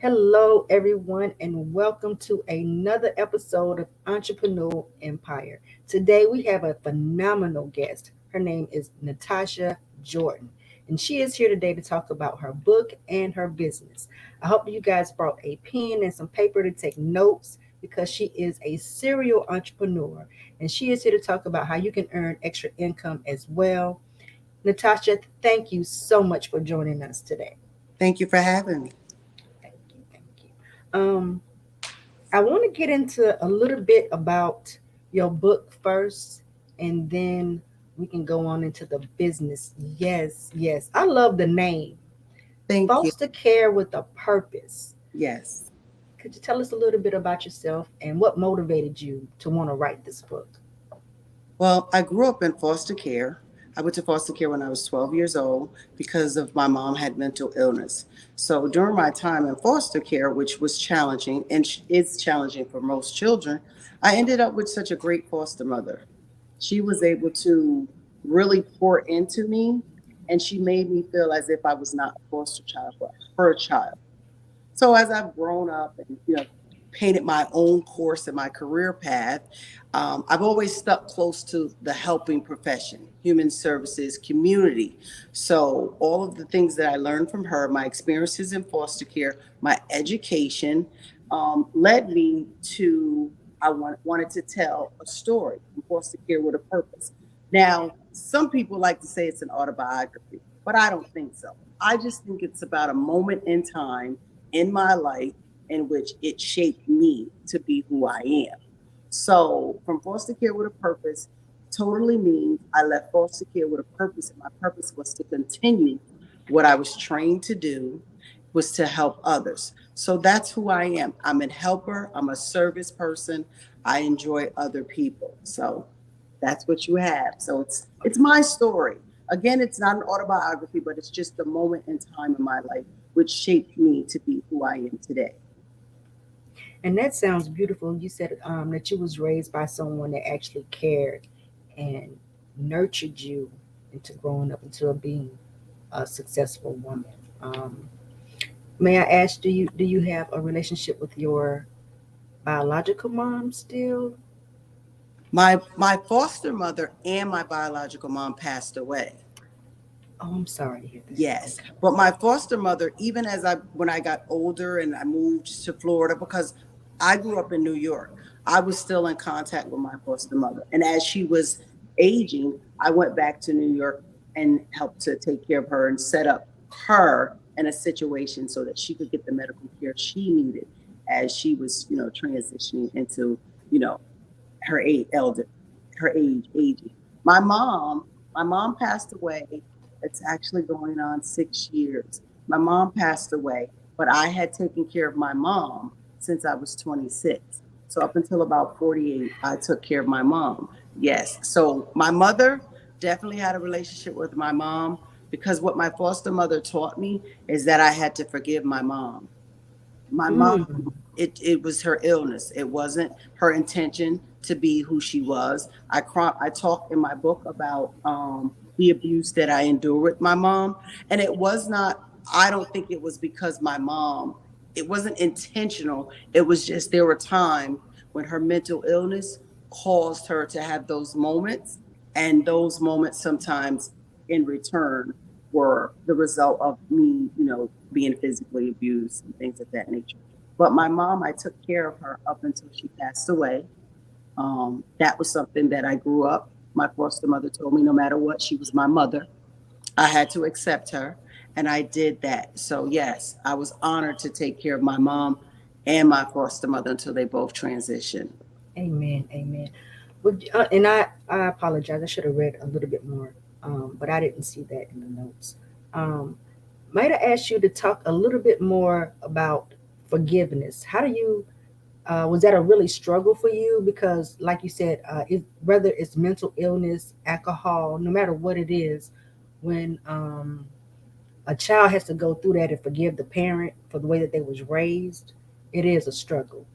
Hello, everyone, and welcome to another episode of Entrepreneurial Empire. Today, we have a phenomenal guest. Her name is Natasha Jordan, and she is here today to talk about her book and her business. I hope you guys brought a pen and some paper to take notes because she is a serial entrepreneur, and she is here to talk about how you can earn extra income as well. Natasha, thank you so much for joining us today. Thank you for having me. Thank you. Thank you. I want to get into a little bit about your book first, and then we can go on into the business. Yes, yes. I love the name Thank you. Foster Care with a Purpose. Yes. Could you tell us a little bit about yourself and what motivated you to want to write this book? Well, I grew up in foster care. I went to foster care when I was 12 years old because of my mom had mental illness. So during my time in foster care, which was challenging and is challenging for most children, I ended up with such a great foster mother. She was able to really pour into me, and she made me feel as if I was not a foster child, but her child. So as I've grown up and painted my own course in my career path, I've always stuck close to the helping profession, human services, community. So all of the things that I learned from her, my experiences in foster care, my education, led me to wanted to tell a story in foster care with a purpose. Now, some people like to say it's an autobiography, but I don't think so. I just think it's about a moment in time in my life in which it shaped me to be who I am. So, from foster care with a purpose totally means I left foster care with a purpose, and my purpose was to continue what I was trained to do, was to help others. So that's who I am. I'm a helper, I'm a service person. I enjoy other people. So that's what you have. So it's my story. Again, it's not an autobiography, but it's just a moment in time in my life which shaped me to be who I am today. And that sounds beautiful. You said that you was raised by someone that actually cared and nurtured you into growing up into being a successful woman. Um, may I ask, do you have a relationship with your biological mom still? My foster mother and my biological mom passed away. Oh, I'm sorry to hear that. Yes, but my foster mother, even as I when I got older and I moved to Florida, because I grew up in New York, I was still in contact with my foster mother. And as she was aging, I went back to New York and helped to take care of her and set up her in a situation so that she could get the medical care she needed as she was, transitioning into, you know, her age elder, her aging. My mom, my mom passed away. It's actually going on 6 years. My mom passed away, but I had taken care of my mom since I was 26. So up until about 48, I took care of my mom. Yes. So my mother definitely had a relationship with my mom because what my foster mother taught me is that I had to forgive my mom. My mom, Mm, it was her illness. It wasn't her intention to be who she was. I talk in my book about the abuse that I endured with my mom, and it was not. I don't think it was because my mom. It wasn't intentional. It was just there were times when her mental illness caused her to have those moments, and those moments sometimes in return were the result of me, being physically abused and things of that nature. But my mom, I took care of her up until she passed away. That was something that I grew up. My foster mother told me no matter what, she was my mother. I had to accept her, and I did that. So, yes, I was honored to take care of my mom and my foster mother until they both transitioned. amen, amen. And I apologize. I should have read a little bit more, but I didn't see that in the notes. Um, might I ask you to talk a little bit more about forgiveness? How do you was that a really struggle for you? Because, like you said, whether it's mental illness, alcohol, no matter what it is, when a child has to go through that and forgive the parent for the way that they was raised, it is a struggle.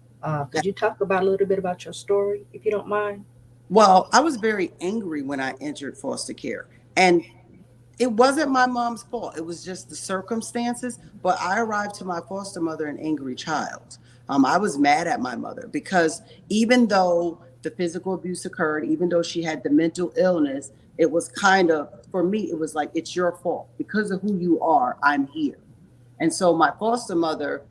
Could you talk about a little bit about your story, if you don't mind? Well, I was very angry when I entered foster care. And It wasn't my mom's fault. It was just the circumstances. But I arrived to my foster mother an angry child. I was mad at my mother because even though the physical abuse occurred, even though she had the mental illness, it was kind of, for me, it was like, it's your fault. Because of who you are, I'm here. And so my foster mother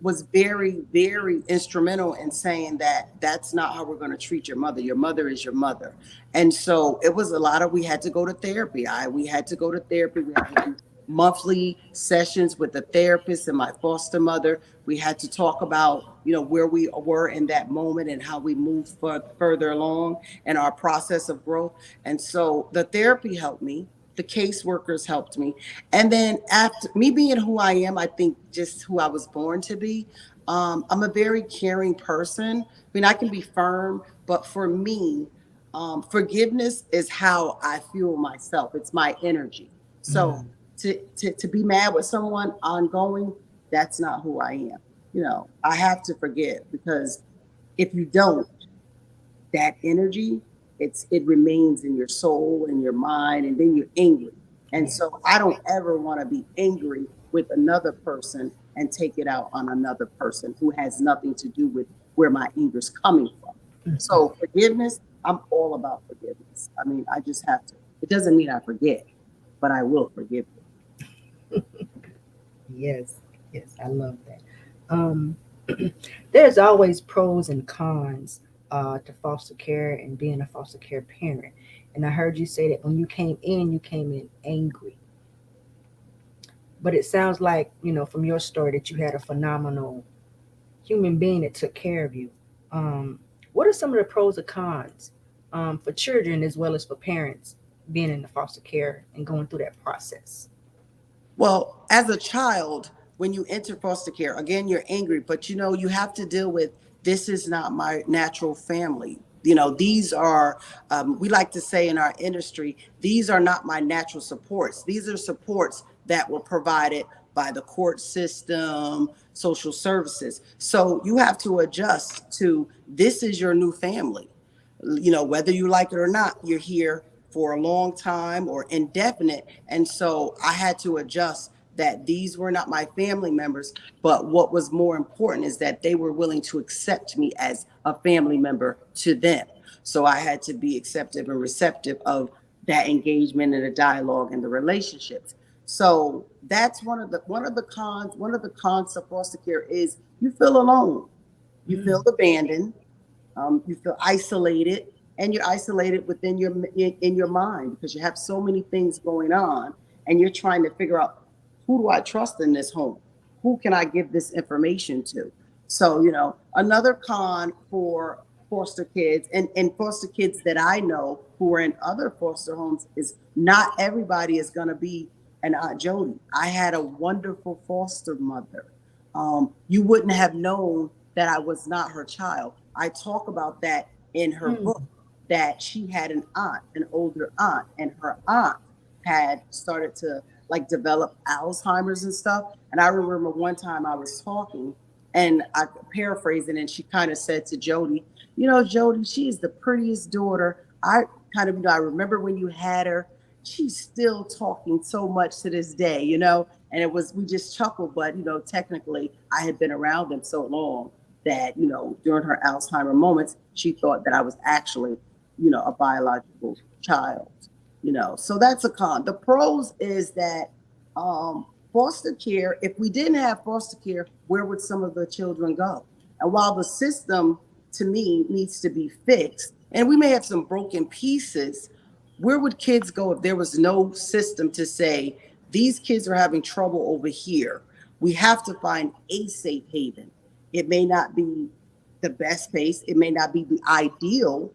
was very, very instrumental in saying that that's not how we're going to treat your mother. Your mother is your mother. And so it was a lot of, we had to go to therapy. We had to go to therapy. We had to do monthly sessions with the therapist and my foster mother. We had to talk about, where we were in that moment and how we moved further along in our process of growth. And so the therapy helped me. The caseworkers helped me. And then after me being who I am, I think just who I was born to be, I'm a very caring person. I mean, I can be firm, but for me, forgiveness is how I fuel myself. It's my energy. So Mm, to be mad with someone ongoing, that's not who I am. I have to forgive because if you don't, that energy, it remains in your soul and your mind, and then you're angry. And yeah. so I don't ever want to be angry with another person and take it out on another person who has nothing to do with where my anger is coming from. Mhm. So forgiveness, I'm all about forgiveness. I mean, I just have to. It doesn't mean I forget, but I will forgive you. Yes, yes, I love that. Um, there's always pros and cons to foster care and being a foster care parent. And I heard you say that when you came in angry. But it sounds like, from your story that you had a phenomenal human being that took care of you. Um, what are some of the pros or cons for children as well as for parents being in the foster care and going through that process? Well, as a child, when you enter foster care, again, you're angry, but you have to deal with this is not my natural family. These are, we like to say in our industry, these are not my natural supports. These are supports that were provided by the court system, social services. So you have to adjust to this is your new family. Whether you like it or not, you're here for a long time or indefinite. And so I had to adjust that these were not my family members, but what was more important is that they were willing to accept me as a family member to them. So I had to be acceptive and receptive of that engagement and the dialogue and the relationships. So that's one of the cons of foster care is you feel alone, you Mm, feel abandoned, you feel isolated, and you're isolated within in your mind because you have so many things going on, and you're trying to figure out who do I trust in this home, who can I give this information to. So another con for foster kids and foster kids that I know who are in other foster homes is not everybody is going to be an Aunt Jody. I had a wonderful foster mother. You wouldn't have known that I was not her child. I talk about that in her mm, book, that she had an aunt, an older aunt, and her aunt had started to like develop Alzheimer's and stuff. And I remember one time I was talking and I paraphrasing, and she kind of said to Jody, Jody, she is the prettiest daughter. I remember when you had her, she's still talking so much to this day. And we just chuckled, but technically I had been around them so long that during her Alzheimer moments she thought that I was actually a biological child. So that's a con. The pros is that foster care, if we didn't have foster care, where would some of the children go? And while the system to me needs to be fixed, and we may have some broken pieces, where would kids go if there was no system to say these kids are having trouble over here? We have to find a safe haven. It may not be the best place, it may not be the ideal,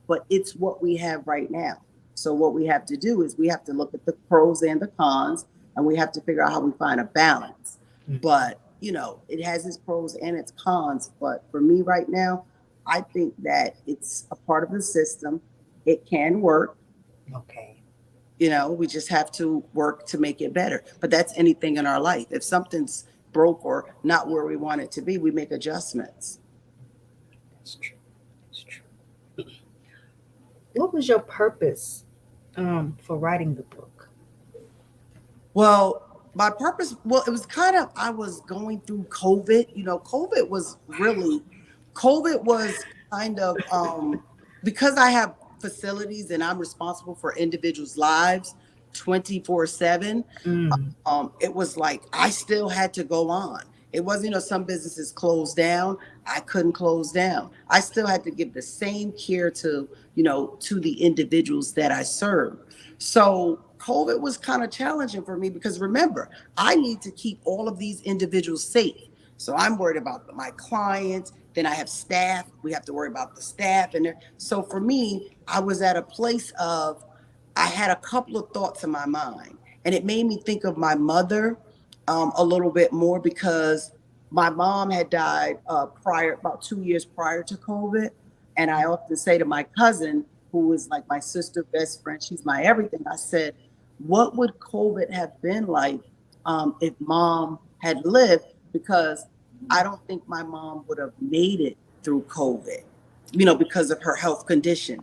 but it's what we have right now. So what we have to do is we have to look at the pros and the cons, and we have to figure out how we find a balance. mm. But it has its pros and its cons. But for me right now, I think that it's a part of the system. It can work. Okay. We just have to work to make it better. But that's anything in our life. If something's broke or not where we want it to be, we make adjustments. That's true. That's true. What was your purpose for writing the book? Well, my purpose, well, it was kind of, I was going through COVID. You know, COVID was kind of, because I have facilities and I'm responsible for individuals' lives 24/7. Mm, It was like I still had to go on. It wasn't, some businesses closed down. I couldn't close down. I still had to give the same care to the individuals that I serve. So COVID was kind of challenging for me because remember, I need to keep all of these individuals safe. So I'm worried about my clients. Then I have staff. We have to worry about the staff. So for me, I was at a place of, I had a couple of thoughts in my mind, and it made me think of my mother a little bit more because my mom had died about 2 years prior to COVID. And I often say to my cousin, who is like my sister, best friend, she's my everything. I said, what would COVID have been like if mom had lived? Because I don't think my mom would have made it through COVID, because of her health condition.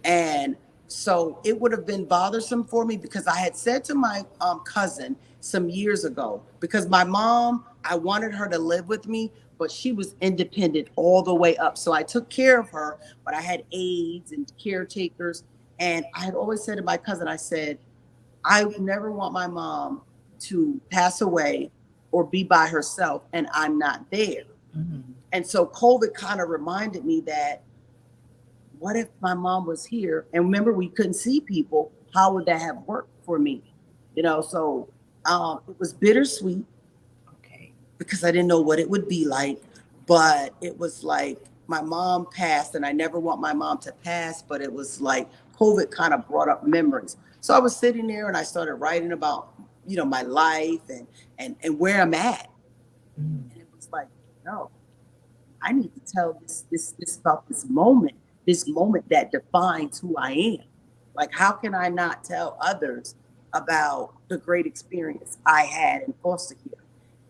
And so it would have been bothersome for me because I had said to my cousin some years ago, because my mom, I wanted her to live with me, but she was independent all the way up. So I took care of her, but I had aides and caretakers. And I had always said to my cousin, I said, I never want my mom to pass away or be by herself and I'm not there. mm, And so COVID kind of reminded me that, what if my mom was here? And remember, we couldn't see people. How would that have worked for me? So it was bittersweet okay. because I didn't know what it would be like. But it was like my mom passed, and I never want my mom to pass. But it was like COVID kind of brought up memories. So I was sitting there and I started writing about, my life and where I'm at. Mm, And it was like, no, I need to tell this about this moment that defines who I am. Like, how can I not tell others about the great experience I had in foster care?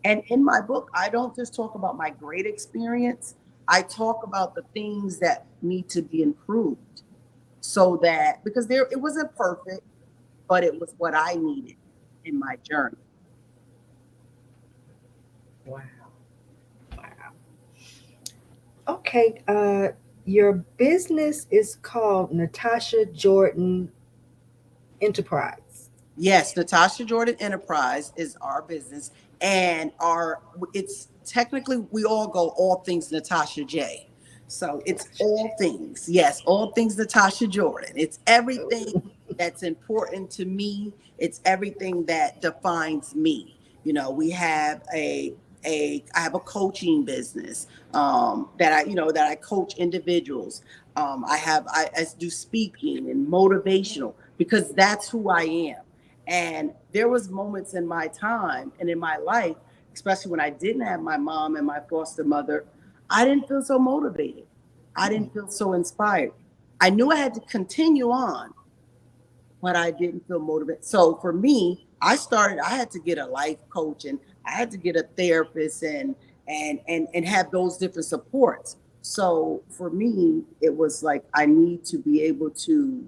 And in my book, I don't just talk about my great experience. I talk about the things that need to be improved so that, because it wasn't perfect, but it was what I needed in my journey. wow. Wow. Okay. Your business is called Natasha Jordan Enterprise. Yes, Natasha Jordan Enterprise is our business, and it's technically, we all go all things Natasha J. So it's Natasha all J. things, yes, all things Natasha Jordan. It's everything that's important to me. It's everything that defines me. We have I have a coaching business that I coach individuals. I do speaking and motivational because that's who I am. And there was moments in my time and in my life, especially when I didn't have my mom and my foster mother, I didn't feel so motivated. I Mm, didn't feel so inspired. I knew I had to continue on, but I didn't feel motivated. So for me, I had to get a life coach and I had to get a therapist and have those different supports. So for me, it was like I need to be able to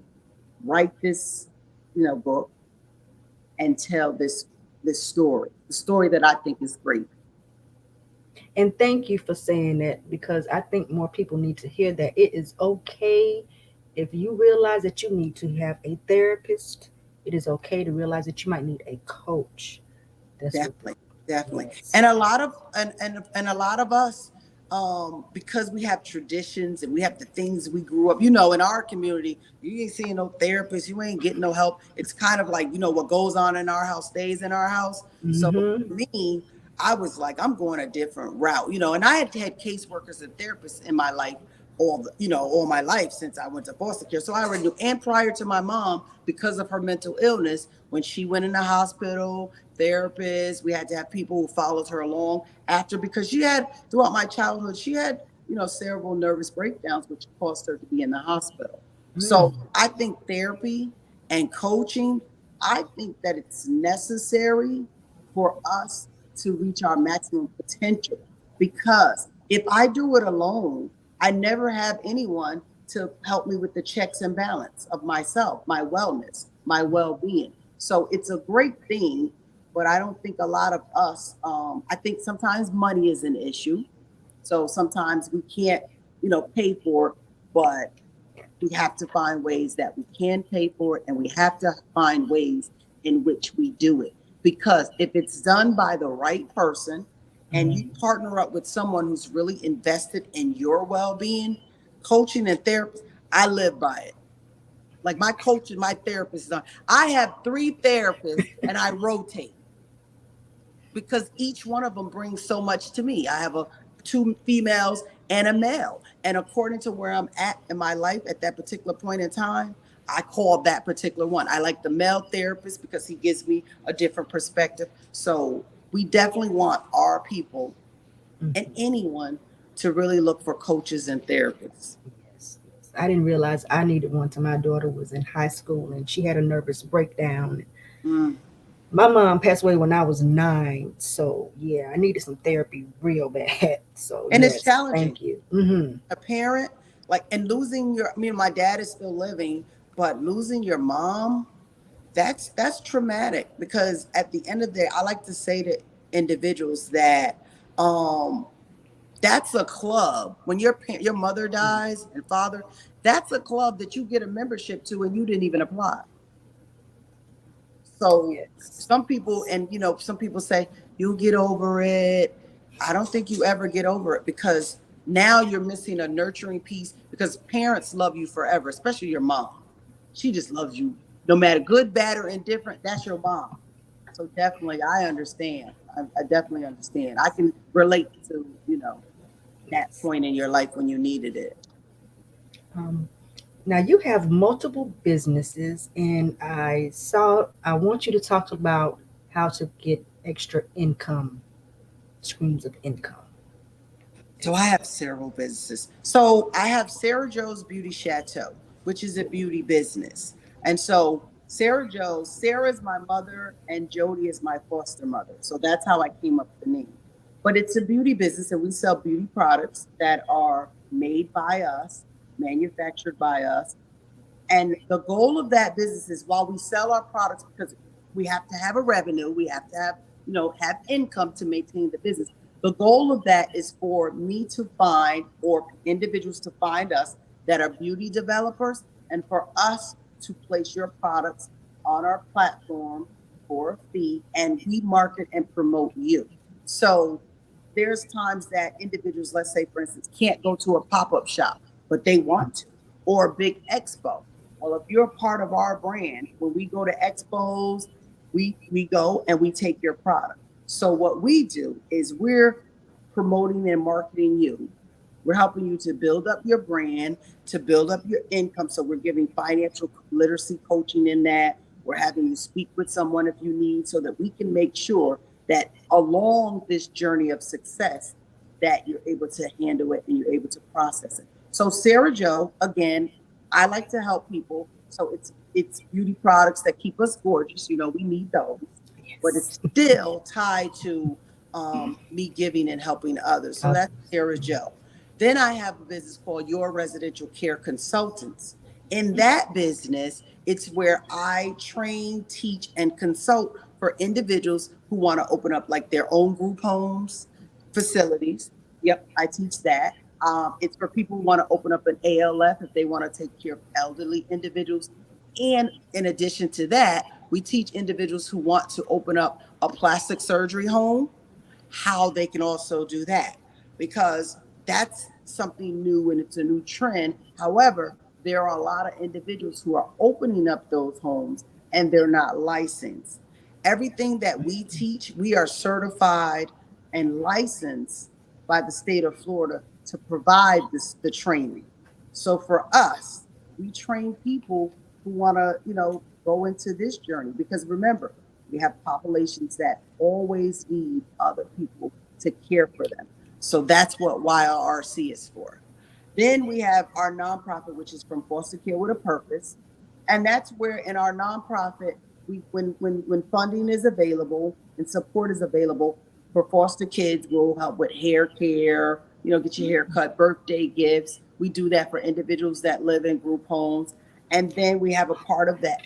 write this, book and tell this story, the story that I think is great. and thank you for saying that because I think more people need to hear that it is okay if you realize that you need to have a therapist. It is okay to realize that you might need a coach. That's what Definitely, definitely. yes. And a lot of us, because we have traditions and we have the things we grew up, in our community, you ain't seeing no therapist, you ain't getting no help. It's kind of like, what goes on in our house stays in our house. So Mm-hmm. for me, I was like, I'm going a different route, and I had caseworkers and therapists in my life all my life since I went to foster care. So I already knew. And prior to my mom, because of her mental illness, when she went in the hospital, therapists, we had to have people who followed her along after, because she had, throughout my childhood, she had, cerebral nervous breakdowns, which caused her to be in the hospital. Mm. So I think therapy and coaching, I think that it's necessary for us to reach our maximum potential. Because if I do it alone, I never have anyone to help me with the checks and balance of myself, my wellness, my well being. So it's a great thing, but I don't think a lot of us, I think sometimes money is an issue. So sometimes we can't, pay for it, but we have to find ways that we can pay for it, and we have to find ways in which we do it. Because if it's done by the right person and you Mhm. partner up with someone who's really invested in your well being, coaching and therapy, I live by it. Like my coach and my therapist, I have 3 therapists and I rotate because each one of them brings so much to me. I have 2 females and a male. And according to where I'm at in my life at that particular point in time, I call that particular one. I like the male therapist because he gives me a different perspective. So we definitely want our people and Mhm. anyone to really look for coaches and therapists. Yes, yes. I didn't realize I needed one till my daughter was in high school and she had a nervous breakdown. Mm. My mom passed away when I was 9, so yeah, I needed some therapy real bad. So And it's yes, challenging. thank you. Hmm. A parent, like, and losing your, I mean, my dad is still living, but losing your mom, that's traumatic because at the end of the day, I like to say to individuals that um that's a club. When your mother dies and father, that's a club that you get a membership to and you didn't even apply. So Yes. some people, and some people say you'll get over it. I don't think you ever get over it because now you're missing a nurturing piece because parents love you forever, especially your mom. She just loves you no matter good, bad, or indifferent. That's your mom. So definitely, I understand. I definitely understand. I can relate to, that Yes. point in your life when you needed it. Um, Now you have multiple businesses, and I want you to talk about how to get extra income, streams of income. So I have several businesses. So I have Sarah Joe's Beauty Chateau, which is a beauty business. And so Sarah is my mother and Jody is my foster mother. So that's how I came up with the name. But it's a beauty business and we sell beauty products that are made by us, manufactured by us, and the goal of that business is while we sell our products, because we have to have a revenue, we have to have income to maintain the business. The goal of that is for me to find or individuals to find us that are beauty developers and for us to place your products on our platform for a fee and we market and promote you. So there's times that individuals, let's say for instance, can't go to a pop-up shop, but they want to, or a big expo. Well, if you're a part of our brand, when we go to expos, we go and we take your product. So what we do is we're promoting and marketing you. We're helping you to build up your brand, to build up your income. So we're giving financial literacy coaching in that. We're having you speak with someone if you need so that we can make sure that along this journey of success that you're able to handle it and you're able to process it. So Sarah Joe, again, I like to help people. So it's beauty products that keep us gorgeous. We need those, but Yes. it's still tied to me giving and helping others. So Others. that's Sarah Joe. Then I have a business called Your Residential Care Consultants. In that business, it's where I train, teach, and consult for individuals who want to open up like their own group homes, facilities. Yep, I teach that. It's for people who want to open up an ALF if they want to take care of elderly individuals. And in addition to that, we teach individuals who want to open up a plastic surgery home how they can also do that because that's something new and it's a new trend. However, there are a lot of individuals who are opening up those homes and they're not licensed. Everything that we teach, we are certified and licensed by the state of Florida to provide the training. So for us, we train people who want to, go into this journey because remember, we have populations that always need other people to care for them. So that's what YRC is for. Then we have our nonprofit, which is from Foster Care with a Purpose. And that's where in our nonprofit, when funding is available and support is available for foster kids, we'll help with hair care, get your hair cut, birthday gifts. We do that for individuals that live in group homes. And then we have a part of that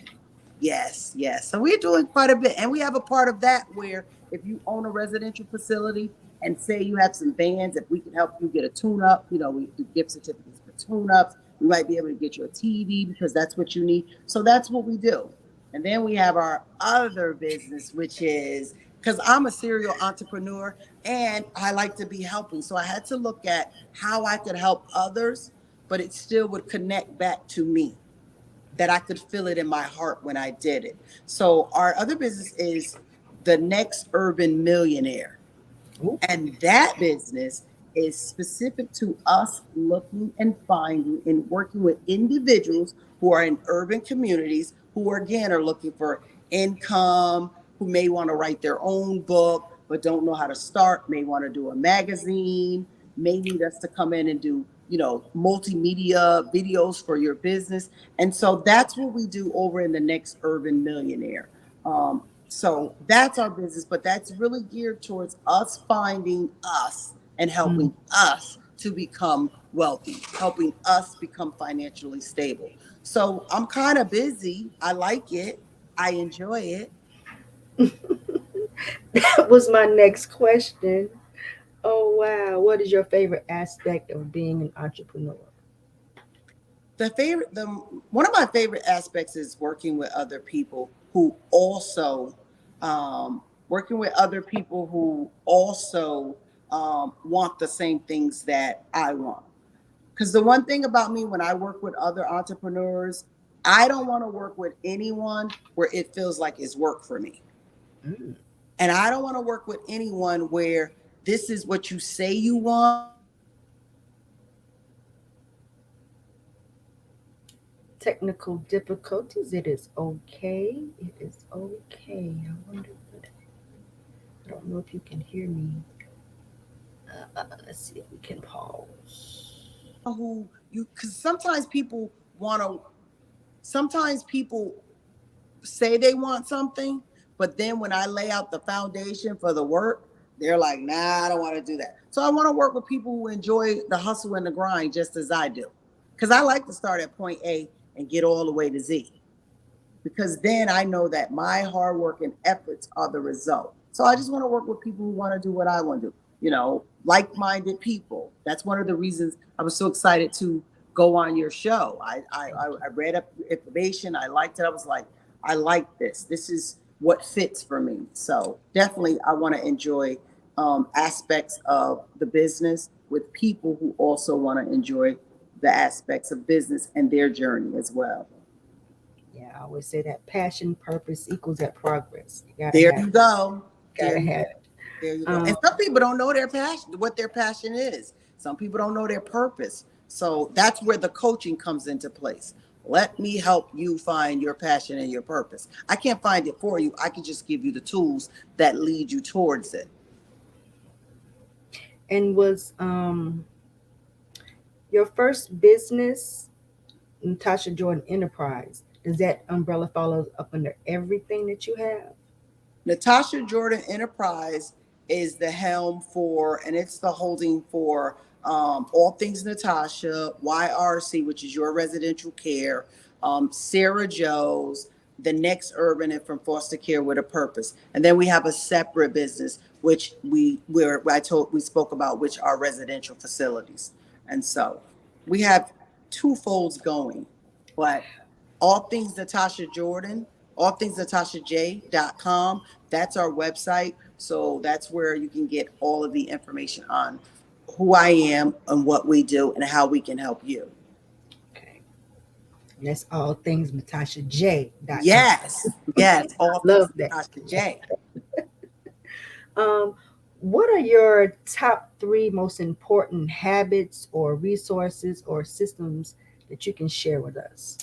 Yes, yes. So we're doing quite a bit. And we have a part of that where if you own a residential facility and say you have some vans, if we can help you get a tune up, we do gift certificates for tune ups. We might be able to get you a TV because that's what you need. So that's what we do. And then we have our other business, which is because I'm a serial entrepreneur and I like to be helping. So I had to look at how I could help others, but it still would connect back to me, that I could feel it in my heart when I did it. So our other business is the next urban millionaire. Ooh. And that business is specific to us looking and finding and working with individuals who are in urban communities who, again, are looking for income, who may want to write their own book but don't know how to start, may want to do a magazine, may need us to come in and do, multimedia videos for your business. And so that's what we do over in the next urban millionaire. So that's our business, but that's really geared towards us finding us and Mm. helping us to become wealthy, helping us become financially stable. So I'm kind of busy. I like it. I enjoy it. That was my next question. Oh wow, what is your favorite aspect of being an entrepreneur? The one of my favorite aspects is working with other people who also working with other people who also want the same things that I want. Because the one thing about me when I work with other entrepreneurs, I don't want to work with anyone where it feels like it's work for me. Mm. And I don't want to work with anyone where this is what you say you want, but this is what you really need. Technical difficulties. It is okay. It is okay. I wonder what. I don't know if you can hear me. Let's see if we can pause. Who you because want to sometimes people say they want something, but then when I lay out the foundation for the work, they're like, nah, I don't want to do that. So I want to work with people who enjoy the hustle and the grind just as I do. Because I like to start at point A and get all the way to Z, because then I know that my hard work and efforts are the result. So I just want to work with people who want to do what I want to do, like-minded people. That's one of the reasons I was so excited to go on your show. I read up information. I liked it. I was like, I like this. This is what fits for me. So definitely, I want to enjoy aspects of the business with people who also want to enjoy the aspects of business and their journey as well. Yeah, I always say that passion, purpose equals that progress. You gotta There have you it. go. There Gotta you have go. it. There you go. Um, And some people don't know their passion, what their passion is. Some people don't know their purpose. So that's where the coaching comes into place. Let me help you find your passion and your purpose. I can't find it for you. I can just give you the tools that lead you towards it. and was your first business Natasha Jordan Enterprise? Does that umbrella follow up under everything that you have? Natasha Jordan Enterprise is the helm for, and it's the holding for all things Natasha, YRC, which is your residential care, Sarah Joe's, the next urban, and from foster care with a purpose. And then we have a separate business, which we spoke about, which are residential facilities. And so we have two folds going, but all things Natasha Jordan, all things NatashaJ.com. That's our website. So that's where you can get all of the information on who I am and what we do and how we can help you. Okay. And that's all things NatashaJ.com. Yes, yes, all things Love that. Natasha J. Um, what are your top three most important habits or resources or systems that you can share with us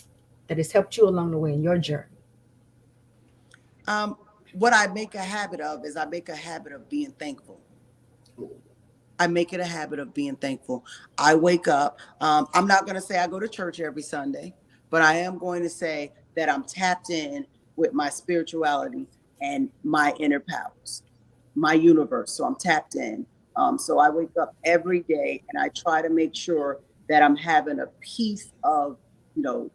that has helped you along the way in your journey? Um, what I make a habit of is I make a habit of being thankful. I make it a habit of being thankful. I wake up. I'm not going to say I go to church every Sunday, but I am going to say that I'm tapped in with my spirituality and my inner powers, my universe. So I'm tapped in. So I wake up every day and I try to make sure that I'm having a piece of, you know,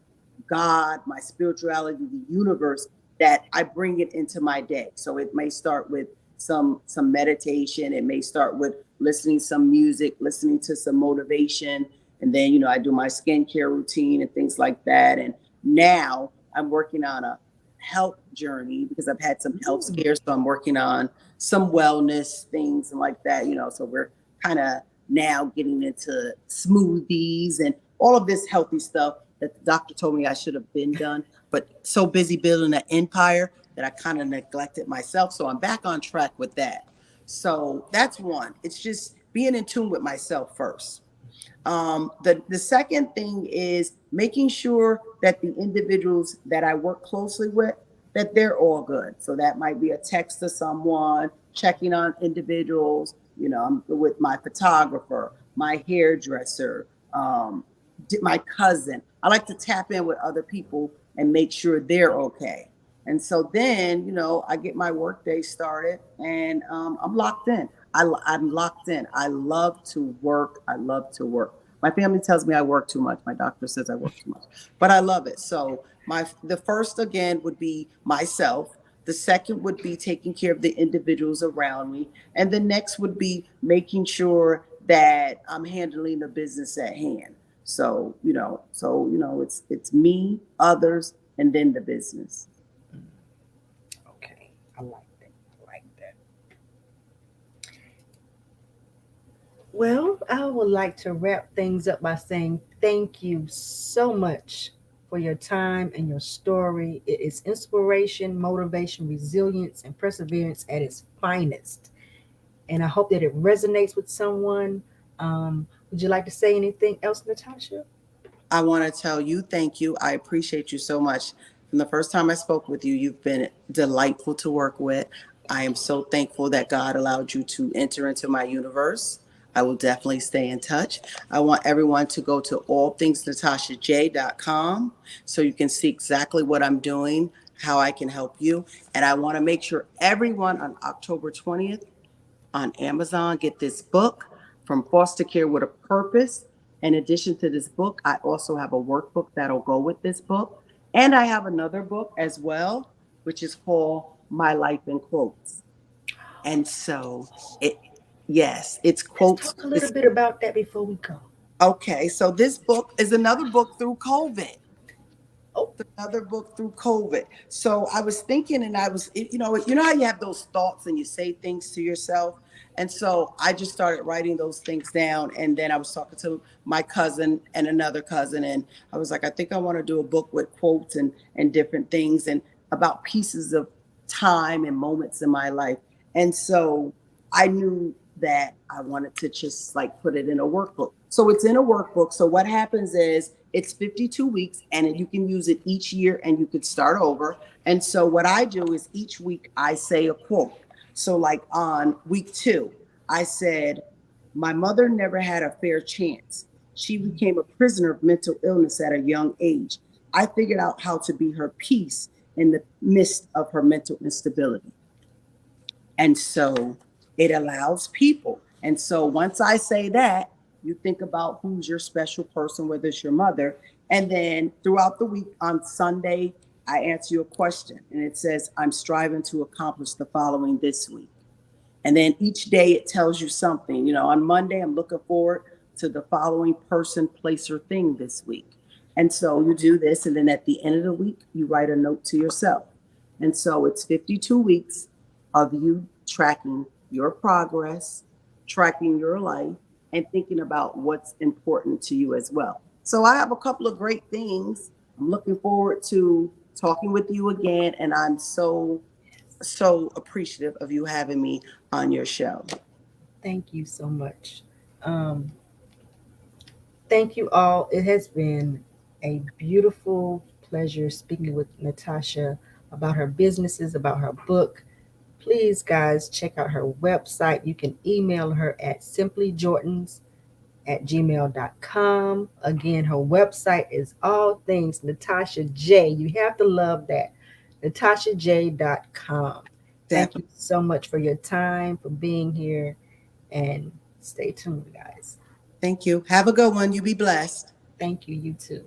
God, my spirituality, the universe, that I bring it into my day. So it may start with some meditation. It may start with listening some music, listening to some motivation, and then I do my skincare routine and things like that. And now I'm working on a health journey because I've had some health Ooh. scares, so I'm working on some wellness things and like that. So we're kind of now getting into smoothies and all of this healthy stuff that the doctor told me I should have been done, but so busy building an empire that I kind of neglected myself. So I'm back on track with that. So that's one. It's just being in tune with myself first. The second thing is making sure that the individuals that I work closely with, that they're all good. So that might be a text to someone, checking on individuals. I'm with my photographer, my hairdresser, my cousin. I like to tap in with other people and make sure they're okay. And so then, I get my work day started, and I'm locked in. I'm locked in. I love to work. I love to work. My family tells me I work too much. My doctor says I work too much, but I love it. So the first again would be myself. The second would be taking care of the individuals around me, and the next would be making sure that I'm handling the business at hand. It's me, others, and then the business. Okay, I like that. I like that. Well, I would like to wrap things up by saying thank you so much for your time and your story. It is inspiration, motivation, resilience, and perseverance at its finest. And I hope that it resonates with someone. Would you like to say anything else, Natasha? I want to tell you thank you. I appreciate you so much. From the first time I spoke with you, you've been delightful to work with. I am so thankful that God allowed you to enter into my universe. I will definitely stay in touch. I want everyone to go to allthingsnatashaJ.com so you can see exactly what I'm doing, how I can help you. And I want to make sure everyone on October 20th on Amazon. Get this book, From Foster Care with a Purpose. In addition to this book, I also have a workbook that'll go with this book. And I have another book as well, which is called My Life in Quotes. And so it, yes, it's Let's quotes. talk a little bit about that before we go. Okay, so this book is another book through COVID. Oh, Another book through COVID. So I was thinking, and I was, how you have those thoughts and you say things to yourself. And so I just started writing those things down. And then I was talking to my cousin and another cousin, and I was like, I think I want to do a book with quotes and different things and about pieces of time and moments in my life. And so I knew that I wanted to just like put it in a workbook. So it's in a workbook. So what happens is it's 52 weeks and you can use it each year and you could start over. And so what I do is each week I say a quote. So like on week 2, I said, my mother never had a fair chance. She became a prisoner of mental illness at a young age. I figured out how to be her peace in the midst of her mental instability. And so it allows people. And so once I say that, you think about who's your special person, whether it's your mother. And then throughout the week on Sunday, I answer you a question and it says, I'm striving to accomplish the following this week. And then each day it tells you something. On Monday, I'm looking forward to the following person, place, or thing this week. And so you do this. And then at the end of the week, you write a note to yourself. And so it's 52 weeks of you tracking your progress, tracking your life, and thinking about what's important to you as well. So I have a couple of great things. I'm looking forward to talking with you again. And I'm so appreciative of you having me on your show. thank you so much. Um, Thank you all. It has been a beautiful pleasure speaking with Natasha about her businesses, about her book. Please, guys, check out her website. You can email her at simplyjordans@gmail.com. Again, her website is all things Natasha J. You have to love that. NatashaJ.com. Thank you Definitely. so much for your time, for being here, and stay tuned, guys. Thank you. Have a good one. You be blessed. Thank you, you too.